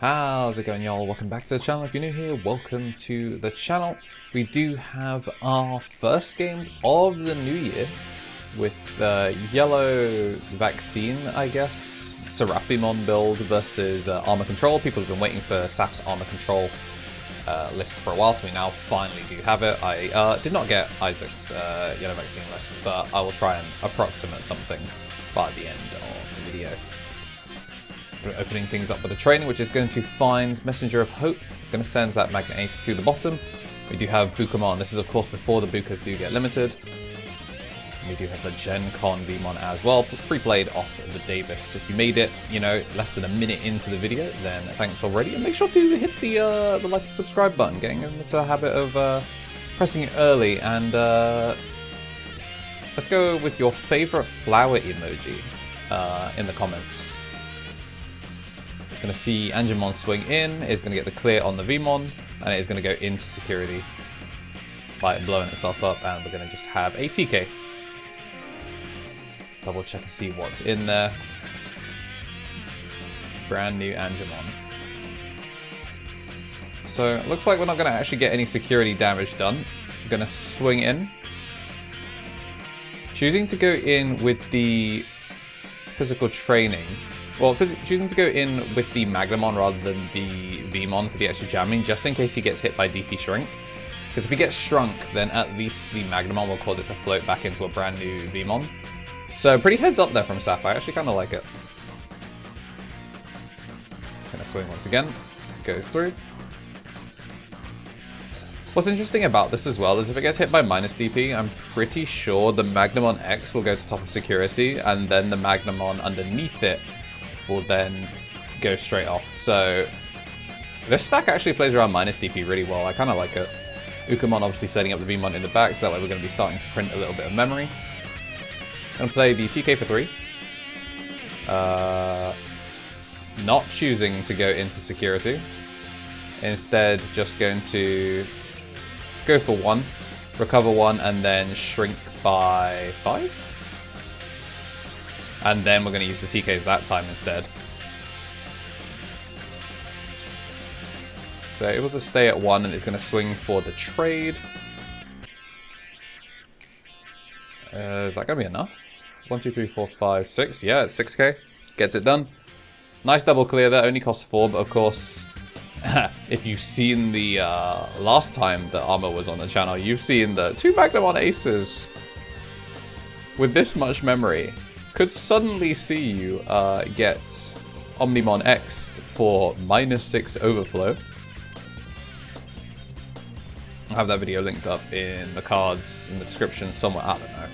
How's it going, y'all? Welcome back to the channel. If you're new here, welcome to the channel. We do have our first games of the new year with yellow vaccine, I guess. Veemon build versus armor control. People have been waiting for Saf's armor control list for a while, so we now finally do have it. I did not get Isaac's yellow vaccine list, but I will try and approximate something by the end of the video. We're opening things up with a training, which is going to find Messenger of Hope. It's going to send that Magnet Ace to the bottom. We do have Digimon. This is, of course, before the Bukas do get limited. And we do have the Gen Con Veemon as well, pre-played off the Davis. If you made it, you know, less than a minute into the video, then thanks already. And make sure to hit the like and subscribe button, getting into the habit of pressing it early. And let's go with your favorite flower emoji in the comments. Going to see Angemon swing in, is going to get the clear on the Veemon, and it is going to go into security by blowing itself up, and we're going to just have a TK. Double check and see what's in there. Brand new Angemon. So it looks like we're not going to actually get any security damage done. We're going to swing in. Choosing to go in with the physical training. Well, choosing to go in with the Magnamon rather than the Veemon for the extra jamming, just in case he gets hit by DP Shrink. Because if he gets shrunk, then at least the Magnamon will cause it to float back into a brand new Veemon. So pretty heads up there from Saf. I actually kind of like it. Gonna swing once again. Goes through. What's interesting about this as well is if it gets hit by minus DP, I'm pretty sure the Magnamon X will go to top of security, and then the Magnamon underneath it will then go straight off. So this stack actually plays around minus DP really well. I kind of like it. Ukamon obviously setting up the Veemon in the back, so that way we're going to be starting to print a little bit of memory. Going to play the TK for 3. Not choosing to go into security. Instead, just going to go for 1, recover 1, and then shrink by 5. And then we're going to use the TKs that time instead. So able to stay at 1, and it's going to swing for the trade. Is that going to be enough? 1, 2, 3, 4, 5, 6. Yeah, it's 6k. Gets it done. Nice double clear there. Only costs 4, but of course, if you've seen the last time that Armour was on the channel, you've seen the 2 Magnamon Aces with this much memory. Could suddenly see you get Omnimon X'd for -6 overflow. I'll have that video linked up in the cards in the description somewhere, I don't know.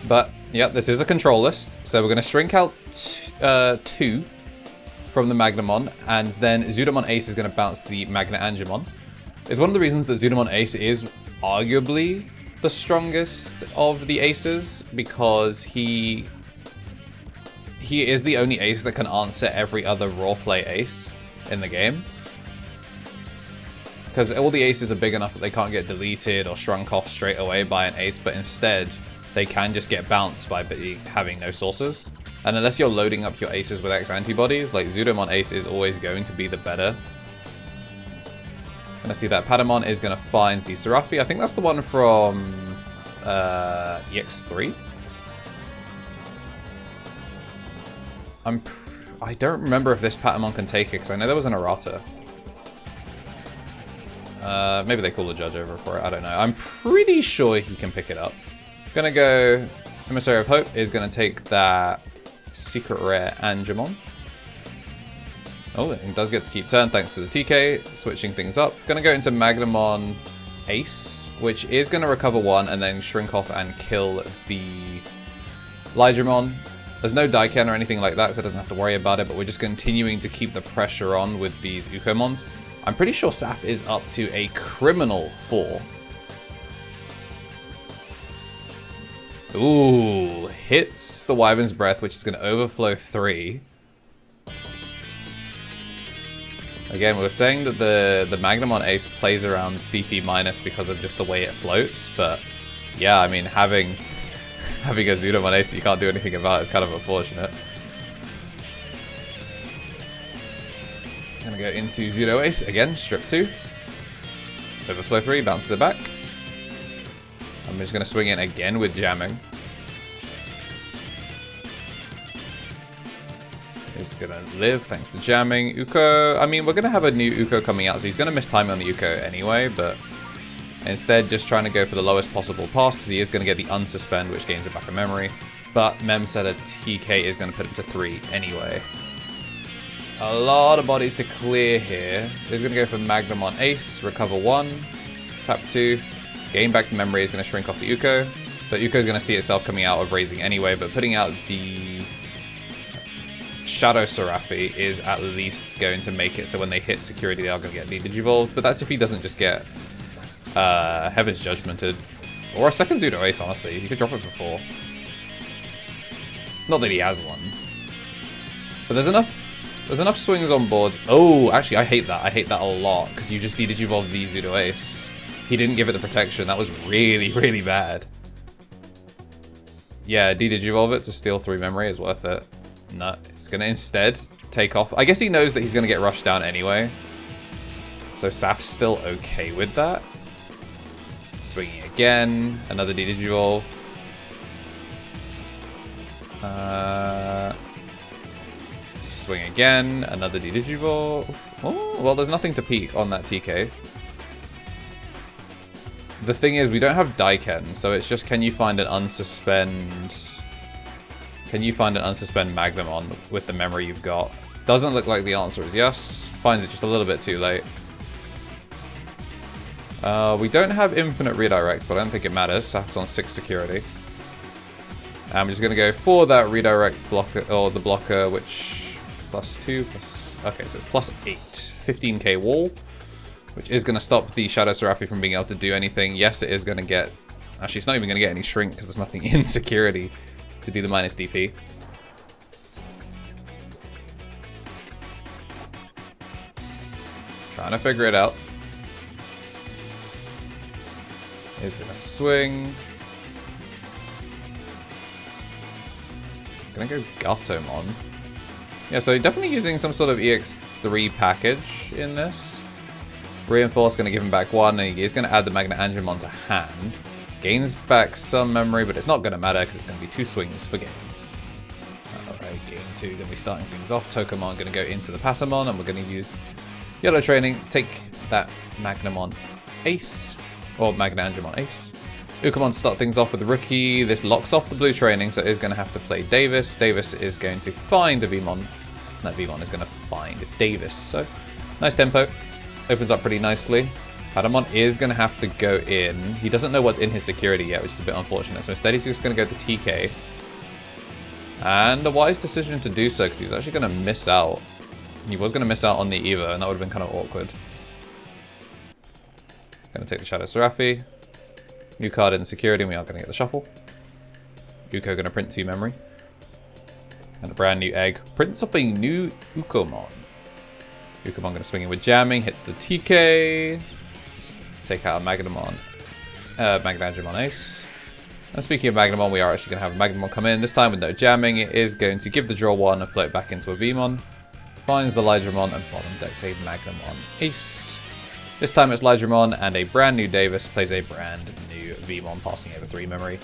But, yeah, this is a control list, so we're going to shrink out 2 from the Magnamon, and then Zudamon Ace is going to bounce the Magnet Angemon. It's one of the reasons that Zudamon Ace is arguably the strongest of the aces, because he is the only ace that can answer every other raw play ace in the game. Because all the aces are big enough that they can't get deleted or shrunk off straight away by an ace, but instead they can just get bounced by having no sources. And unless you're loading up your aces with X antibodies, like Zudamon Ace is always going to be the better. Gonna see that Patamon is gonna find the Serafi. I think that's the one from EX3. I don't remember if this Patamon can take it, because I know there was an errata. Maybe they call the judge over for it, I don't know. I'm pretty sure he can pick it up. Gonna go, Emissary of Hope is gonna take that secret rare Angemon. Oh, it does get to keep turn thanks to the TK, switching things up. Gonna go into Magnamon Ace, which is gonna recover 1 and then shrink off and kill the Ligramon. There's no Daiken or anything like that, so it doesn't have to worry about it, but we're just continuing to keep the pressure on with these Ukomons. I'm pretty sure Saf is up to a criminal 4. Ooh, hits the Wyvern's Breath, which is gonna overflow 3. Again, we were saying that the Magnamon Ace plays around DP minus because of just the way it floats, but yeah, I mean, having a Zudamon Ace that you can't do anything about is kind of unfortunate. Gonna go into Pseudo Ace again, strip 2. Overflow 3, bounces it back. I'm just gonna swing in again with jamming. He's gonna live thanks to jamming. Uko, I mean, we're gonna have a new Uko coming out, so he's gonna miss time on the Uko anyway, but instead just trying to go for the lowest possible pass, because he is gonna get the unsuspend, which gains it back in memory. But Mem said a TK is gonna put him to 3 anyway. A lot of bodies to clear here. He's gonna go for Magnum on Ace, recover 1, tap 2, gain back the memory is gonna shrink off the Uko. But Uko's gonna see itself coming out of raising anyway, but putting out the Shadow Seraphi is at least going to make it so when they hit security, they are going to get Digivolved. But that's if he doesn't just get Heaven's Judgmented. Or a second Pseudo Ace, honestly. He could drop it for 4. Not that he has one. But there's enough swings on board. Oh, actually, I hate that. I hate that a lot, because you just Digivolved the Pseudo Ace. He didn't give it the protection. That was really, really bad. Yeah, Digivolve it to steal 3 memory is worth it. No, it's going to instead take off. I guess he knows that he's going to get rushed down anyway. So Saf's still okay with that. Swinging again. Another Digivolve. Swing again. Another Digivolve. Oh, well, there's nothing to peek on that TK. The thing is, we don't have Daiken, so it's just, can you find an unsuspend... Can you find an unsuspend Magnum on with the memory you've got? Doesn't look like the answer is yes. Finds it just a little bit too late. We don't have infinite redirects, but I don't think it matters. Saf's on 6 security. I'm just going to go for that redirect blocker, or the blocker, which +2, plus... Okay, so it's +8. 15k wall, which is going to stop the Shadow Seraphi from being able to do anything. Yes, it is going to get... Actually, it's not even going to get any shrink, because there's nothing in security to do the minus DP. Trying to figure it out. He's gonna swing. Gonna go Gatomon. Yeah, so definitely using some sort of EX3 package in this. Reinforce gonna give him back 1, and he's gonna add the Magna Angemon to hand. Gains back some memory, but it's not going to matter because it's going to be 2 swings for game. Alright, game 2, going to be starting things off. Tokomon going to go into the Patamon, and we're going to use Yellow Training, take that Magnamon Ace, or Magna Angemon Ace. Ukamon start things off with the Rookie. This locks off the Blue Training, so it is going to have to play Davis. Davis is going to find a Veemon. That Veemon is going to find Davis. So, nice tempo. Opens up pretty nicely. Patamon is going to have to go in. He doesn't know what's in his security yet, which is a bit unfortunate. So instead he's just going to go to TK. And a wise decision to do so, because he's actually going to miss out. He was going to miss out on the Eva, and that would have been kind of awkward. Going to take the Shadow Seraphi. New card in security, and we are going to get the shuffle. Uko going to print 2 memory. And a brand new egg. Prints of a new Ukomon. Ukomon going to swing in with jamming, hits the TK. Take out a Magnamon. Magna Angemon Ace. And speaking of Magnamon, we are actually going to have a Magnamon come in. This time with no jamming, it is going to give the draw 1 and float back into a Veemon. Finds the Lydramon and bottom decks a Magnamon Ace. This time it's Lydramon and a brand new Davis plays a brand new Veemon, passing over 3 memory.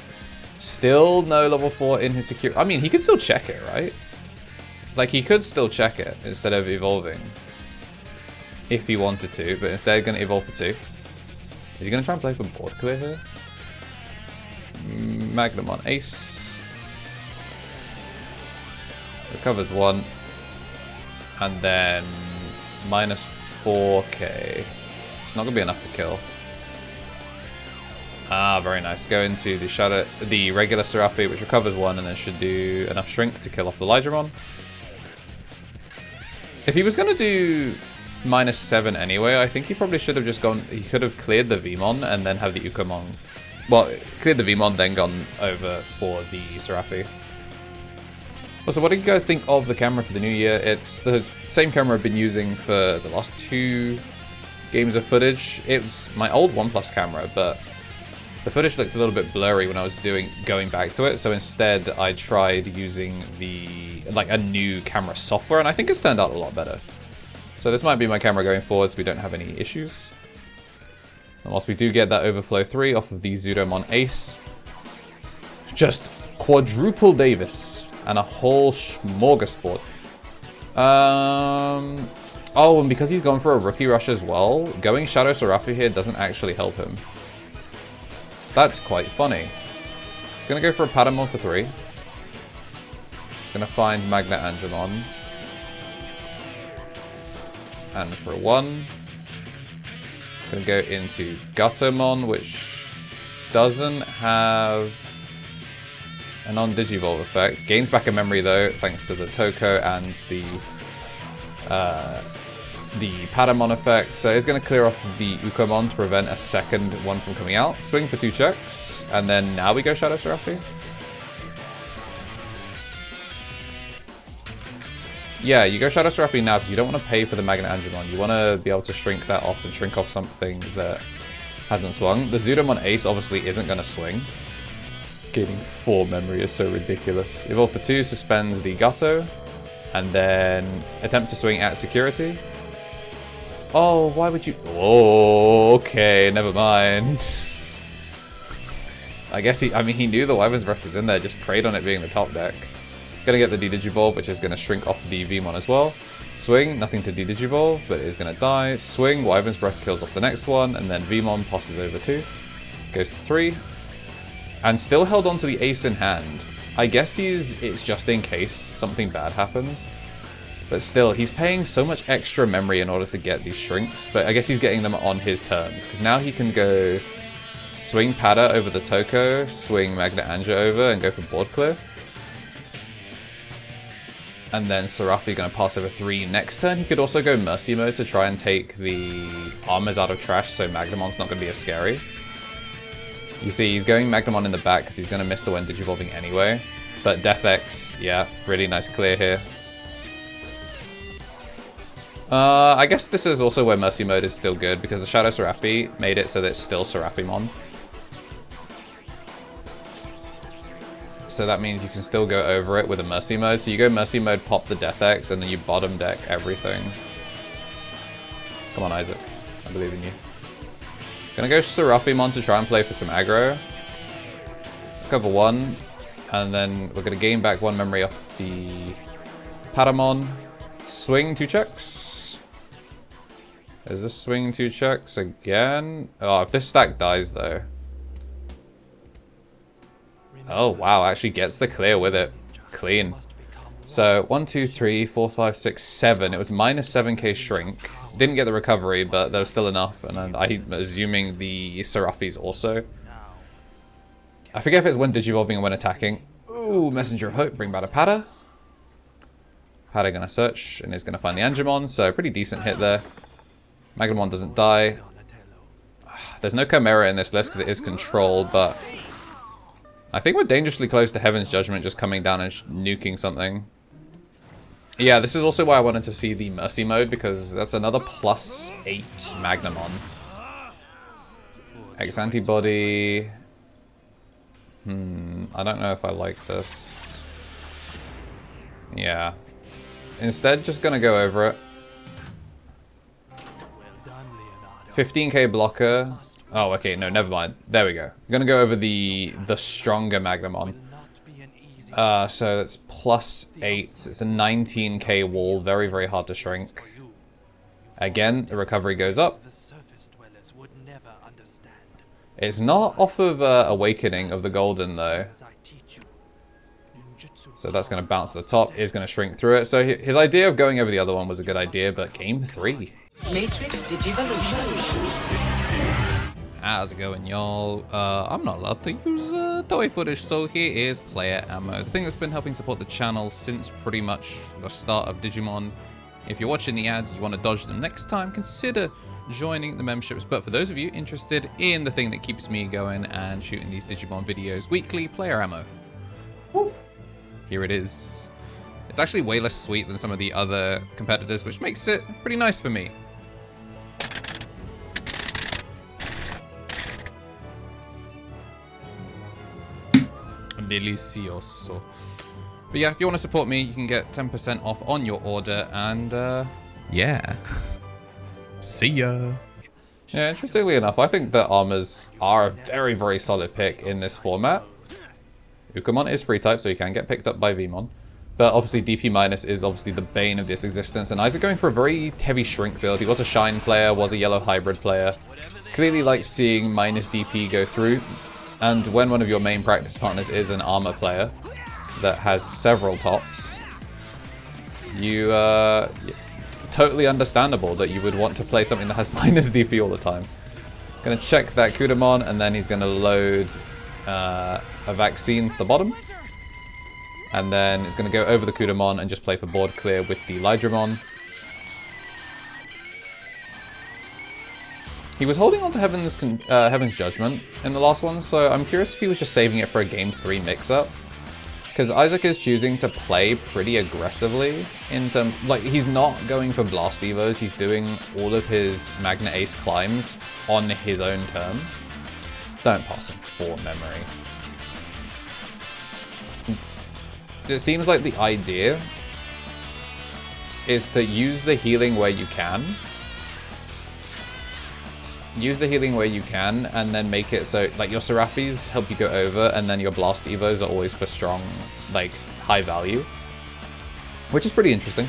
Still no level 4 in his security. I mean, he could still check it, right? Like, he could still check it instead of evolving. If he wanted to, but instead going to evolve for 2. Is he going to try and play for board clear here? Magnamon Ace. Recovers 1. And then minus 4k. It's not going to be enough to kill. Ah, very nice. Go into the regular Seraphi, which recovers 1, and then should do enough shrink to kill off the Lydramon. If he was going to do -7 anyway, I think he probably should have just gone... He could have cleared the Veemon and then have the Ukomon... Well, cleared the Veemon, then gone over for the Seraphi. So what do you guys think of the camera for the new year? It's the same camera I've been using for the last 2 games of footage. It's my old OnePlus camera, but the footage looked a little bit blurry when I was going back to it. So instead, I tried using a new camera software, and I think it's turned out a lot better. So this might be my camera going forward so we don't have any issues. And whilst we do get that overflow 3 off of the Zudomon Ace, just quadruple Davis and a whole smorgasbord. Oh, and because he's gone for a rookie rush as well, going Shadow Serafi here doesn't actually help him. That's quite funny. He's going to go for a Patamon for 3. He's going to find Magna Angemon. And for a 1. Going to go into Gatomon, which doesn't have a non-Digivolve effect. Gains back a memory though, thanks to the Toko and the Patamon effect. So he's going to clear off the Ukomon to prevent a second one from coming out. Swing for 2 checks, and then now we go Shadow Serafi. Yeah, you go Shadow Serafi now because you don't want to pay for the Magna Angemon. You want to be able to shrink that off and shrink off something that hasn't swung. The Zudomon Ace obviously isn't going to swing. Gaining 4 memory is so ridiculous. Evolve for 2, suspends the Gato, and then attempt to swing at security. Oh, why would you... Oh, okay, never mind. I guess he knew the Wyvern's Breath was in there, just preyed on it being the top deck. Gonna get the D-Digivolve, which is gonna shrink off the Veemon as well. Swing, nothing to D-Digivolve, but it is gonna die. Swing, Wyvern's Breath kills off the next one, and then Veemon passes over 2. Goes to 3. And still held on to the Ace in hand. I guess it's just in case something bad happens. But still, he's paying so much extra memory in order to get these shrinks, but I guess he's getting them on his terms, because now he can go swing Pada over the Toko, swing Magna Anja over, and go for board clear. And then Serafi going to pass over 3 next turn. He could also go Mercy mode to try and take the armors out of trash, so Magnamon's not going to be as scary. You see, he's going Magnamon in the back because he's going to miss the when Digivolving anyway. But Death X, yeah, really nice clear here. I guess this is also where Mercy mode is still good because the Shadow Serafi made it so that it's still Serafimon. So that means you can still go over it with a Mercy mode. So you go Mercy mode, pop the Death X, and then you bottom deck everything. Come on, Isaac. I believe in you. Gonna go Serafimon to try and play for some aggro. Cover 1. And then we're gonna gain back 1 memory off the Patamon. Swing 2 checks. Is this swing 2 checks again? Oh, if this stack dies though. Oh wow, actually gets the clear with it. Clean. So 1, 2, 3, 4, 5, 6, 7. It was minus 7k shrink. Didn't get the recovery, but there was still enough. And I'm assuming the Serafis also. I forget if it's when Digivolving or when attacking. Ooh, Messenger of Hope, bring back a Pada. Pada gonna search and is gonna find the Angemon, so pretty decent hit there. Magnamon doesn't die. There's no Chimera in this list because it is controlled, but I think we're dangerously close to Heaven's Judgment just coming down and nuking something. Yeah, this is also why I wanted to see the Mercy mode, because that's another +8 Magnamon. X antibody. I don't know if I like this. Yeah. Instead, just gonna go over it. 15k blocker. Oh, okay, no, never mind. There we go. I'm gonna go over the stronger Magnamon. So that's +8. It's a 19k wall. Very, very hard to shrink. Again, the recovery goes up. It's not off of Awakening of the Golden, though. So that's going to bounce to the top. Is going to shrink through it. So his idea of going over the other one was a good idea, but game 3. Matrix Digivolution. How's it going, y'all? I'm not allowed to use toy footage, so here is player ammo. The thing that's been helping support the channel since pretty much the start of Digimon. If you're watching the ads and you want to dodge them next time, consider joining the memberships. But for those of you interested in the thing that keeps me going and shooting these Digimon videos weekly, player ammo. Here it is. It's actually way less sweet than some of the other competitors, which makes it pretty nice for me. Delicioso. But yeah, if you want to support me, you can get 10% off on your order, and Yeah. See ya. Yeah, interestingly enough, I think that Armours are a very, very solid pick in this format. Gaogamon is free type, so you can get picked up by Veemon. But obviously DP minus is obviously the bane of this existence, and Isaac going for a very heavy shrink build. He was a Shine player, was a yellow hybrid player. Clearly likes seeing minus DP go through. And when one of your main practice partners is an Armour player that has several tops, you totally understandable that you would want to play something that has minus DP all the time. Gonna check that Kudamon, and then he's gonna load a vaccine to the bottom. And then it's gonna go over the Kudamon and just play for board clear with the Digimon. He was holding on to Heaven's Judgment in the last one, so I'm curious if he was just saving it for a game 3 mix-up. Because Isaac is choosing to play pretty aggressively in terms... Like, he's not going for Blast Evos, he's doing all of his Magna Ace climbs on his own terms. Don't pass him for memory. It seems like the idea is to use the healing where you can. Use the healing where you can, and then make it so, like, your Seraphis help you go over, and then your Blast Evos are always for strong, like, high value. Which is pretty interesting.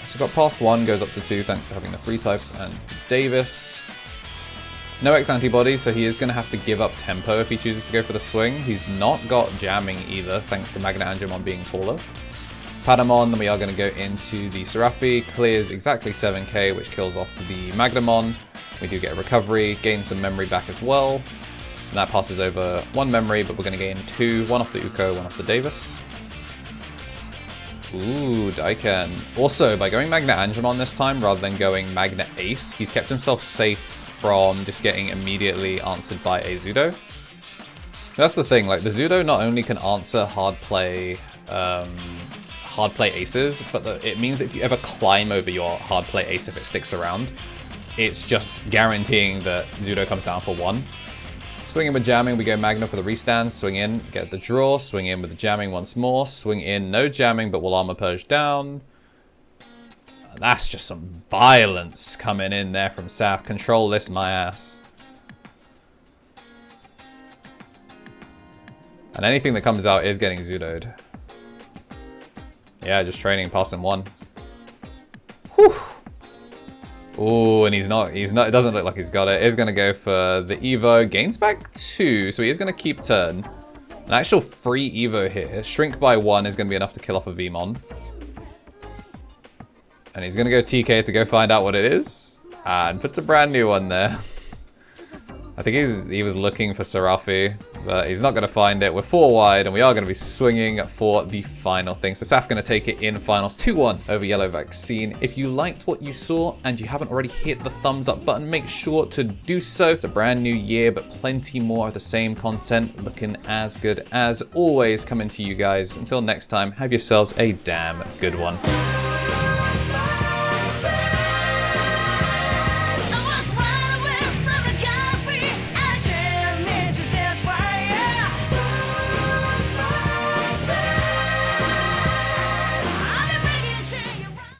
So got past 1, goes up to 2, thanks to having the free type, and Davis. No X antibody, so he is going to have to give up tempo if he chooses to go for the swing. He's not got jamming either, thanks to Magna Angemon being taller. Patamon, then we are going to go into the Seraphi, clears exactly 7k, which kills off the Magnamon. We do get a recovery, gain some memory back as well. And that passes over 1 memory, but we're going to gain 2. 1 off the Uko, 1 off the Davis. Ooh, Daiken. Also, by going Magna Angemon this time, rather than going Magna Ace, he's kept himself safe from just getting immediately answered by a Zudo. That's the thing, like, the Zudo not only can answer hard play aces, but it means that if you ever climb over your hard play ace if it sticks around, it's just guaranteeing that Zudo comes down for 1. Swing in with jamming, we go Magna for the restand, swing in, get the draw, swing in with the jamming once more, swing in, no jamming, but we'll Armor Purge down. That's just some violence coming in there from Saf. Control this, my ass. And anything that comes out is getting Zudo'd. Yeah, just training, passing 1. Whew. Ooh, and he's not, it doesn't look like he's got it. He's going to go for the Evo, gains back 2, so he is going to keep turn. An actual free Evo here. Shrink by 1 is going to be enough to kill off a Veemon. And he's going to go TK to go find out what it is. And puts a brand new one there. I think he was looking for Seraphi, but he's not going to find it. We're 4 wide, and we are going to be swinging for the final thing. So Saf going to take it in finals 2-1 over Yellow Vaccine. If you liked what you saw and you haven't already hit the thumbs up button, make sure to do so. It's a brand new year, but plenty more of the same content looking as good as always coming to you guys. Until next time, have yourselves a damn good one.